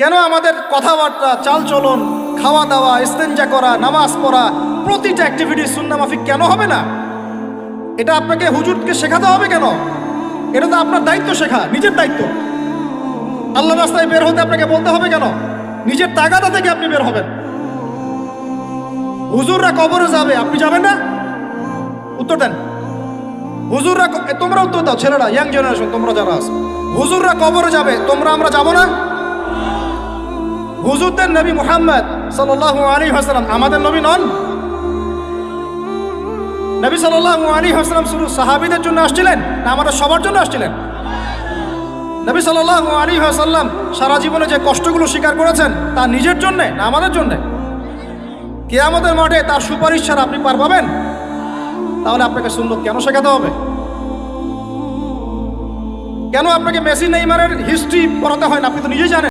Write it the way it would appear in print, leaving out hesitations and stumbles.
কেন আমাদের কথাবার্তা, চালচলন, খাওয়া দাওয়া, ইস্তেঞ্জা করা, নামাজ পড়া, প্রতিটা অ্যাক্টিভিটি সুন্নাহ মাফিক কেন হবে না? এটা আপনাকে হুজুরকে শেখাতে হবে কেন? এটা তো আপনার দায়িত্ব, শেখা নিজের দায়িত্ব। আল্লাহ রাস্তায় বের হতে আপনাকে বলতে হবে কেন? নিজের তাগাদা থেকে আপনি বের হবেন। হুজুররা কবরে যাবে, আপনি যাবেন না? উত্তর দেন। হুজুররা, তোমরা উত্তর দাও, ছেলেরা, ইয়াং জেনারেশন, তোমরা যারা আছো, হুজুররা কবরে যাবে, আমরা যাব না? হুজুরদের নবী মুহাম্মদ সাল্লাল্লাহু আলাইহি ওয়াসাল্লাম আমাদের নবী নন? নবী সাল্লাল্লাহু আলাইহি ওয়াসাল্লাম শুধু সাহাবীদের জন্য আসছিলেন না আমাদের সবার জন্য আসছিলেন? নবী সাল্লাল্লাহু আলাইহি ওয়াসাল্লাম সারা জীবনে যে কষ্টগুলো স্বীকার করেছেন তা নিজের জন্যে না আমাদের জন্যে? কিয়ামতের মাঠে তার সুপারিশ ছাড়া আপনি পার পাবেন? তাহলে আপনাকে সুন্নাত কেন শেখাতে হবে? কেন আপনাকে মেসি নেইমারের হিস্ট্রি পড়াতে হয় না? আপনি তো নিজেই জানেন।